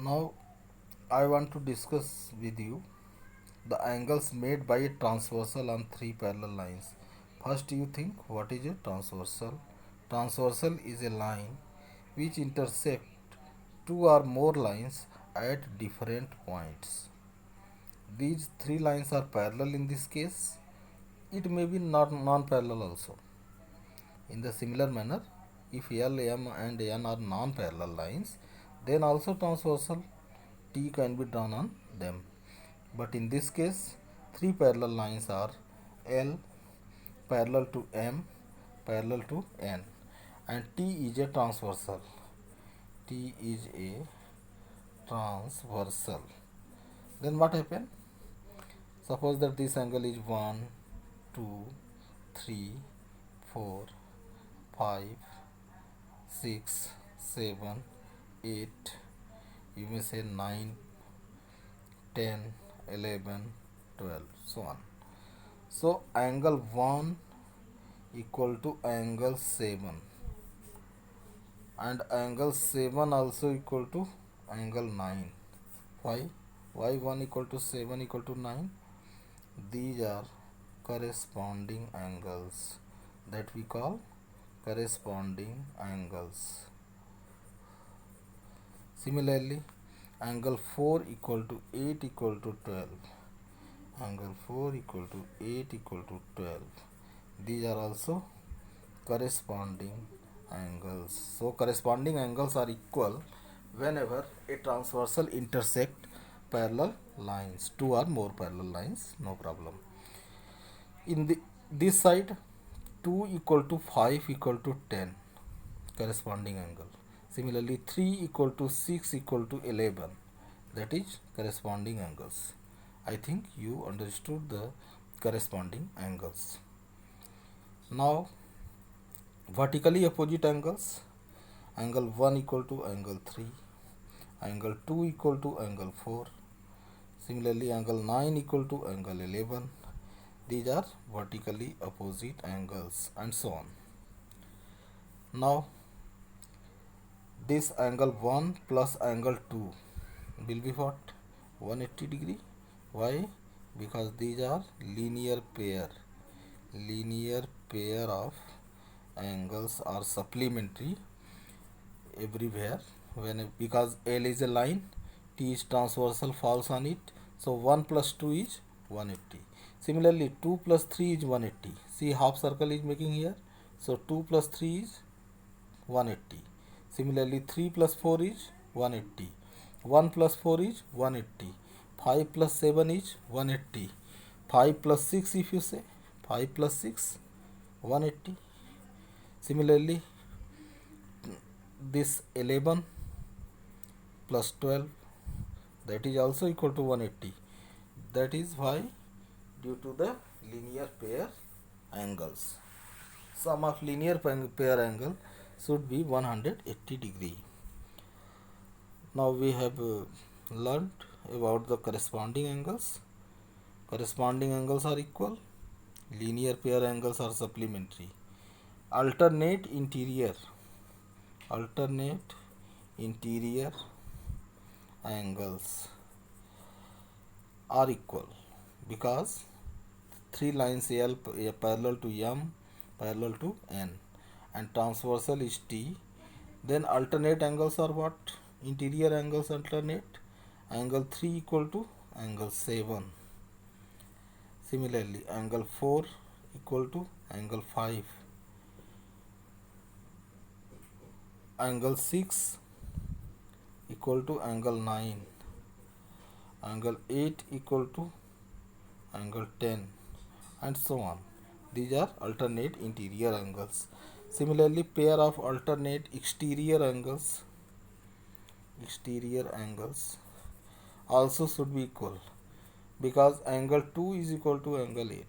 Now I want to discuss with you the angles made by a transversal on three parallel lines. First, you think what is a transversal? Transversal is a line which intersect two or more lines at different points. These three lines are parallel in this case. It may be not non-parallel also. In the similar manner, if L, M and N are non-parallel lines, then also transversal T can be drawn on them. But in this case, three parallel lines are L parallel to M parallel to N, and T is a transversal. T is a transversal. Then what happen? Suppose that this angle is 1, 2, 3, 4, 5, 6, 7, 8, you may say 9, 10, 11, 12, so on. So angle 1 equal to angle 7, and angle 7 also equal to angle 9. Why? Why 1 equal to 7 equal to 9? These are corresponding angles that we call corresponding angles. Similarly, angle 4 equal to 8 equal to 12. Angle 4 equal to 8 equal to 12. These are also corresponding angles. So corresponding angles are equal whenever a transversal intersect parallel lines, two or more parallel lines, no problem. In this side, 2 equal to 5 equal to 10, corresponding angle. Similarly, 3 equal to 6 equal to 11, that is corresponding angles. I think you understood the corresponding angles. Now vertically opposite angles, angle 1 equal to angle 3, angle 2 equal to angle 4, similarly angle 9 equal to angle 11. These are vertically opposite angles, and so on. Now this angle 1 plus angle 2 will be what? 180 degree. Why? Because these are linear pair. Linear pair of angles are supplementary everywhere. Because L is a line, T is transversal, falls on it, so 1 plus 2 is 180. Similarly, 2 plus 3 is 180. See, half circle is making here, so 2 plus 3 is 180. Similarly, 3 plus 4 is 180. 1 plus 4 is 180. 5 plus 7 is 180. 5 plus 6, if you say 5 plus 6, 180. Similarly, this 11 plus 12, that is also equal to 180. That is why, due to the linear pair angles, sum of linear pair angle should be 180 degree. Now we have learned about the corresponding angles. Corresponding angles are equal, linear pair angles are supplementary. Alternate interior angles are equal because three lines L parallel to M parallel to N, and transversal is T. Then alternate angles are what? Interior angles alternate. Angle 3 equal to angle 7. Similarly, angle 4 equal to angle 5. Angle 6 equal to angle 9. Angle 8 equal to angle 10, and so on. These are alternate interior angles. Similarly, pair of alternate exterior angles also should be equal, because angle 2 is equal to angle 8.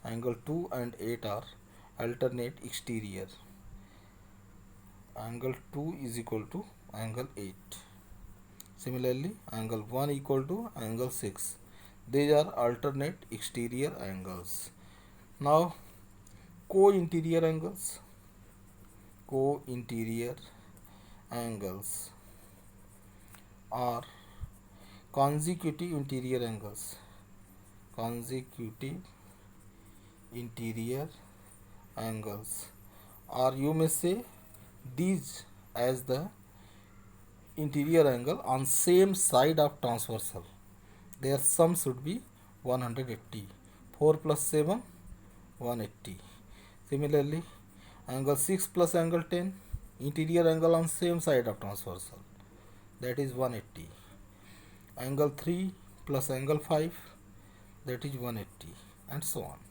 Angle 2 and 8 are alternate exterior. Angle 2 is equal to angle 8. Similarly, angle 1 equal to angle 6. These are alternate exterior angles. Now, co-interior angles. Co-interior angles are consecutive interior angles. Consecutive interior angles, or you may say these as the interior angle on same side of transversal. Their sum should be 180. 4 plus 7, 180. Similarly, angle 6 plus angle 10, interior angle on same side of transversal, that is 180. Angle 3 plus angle 5, that is 180, and so on.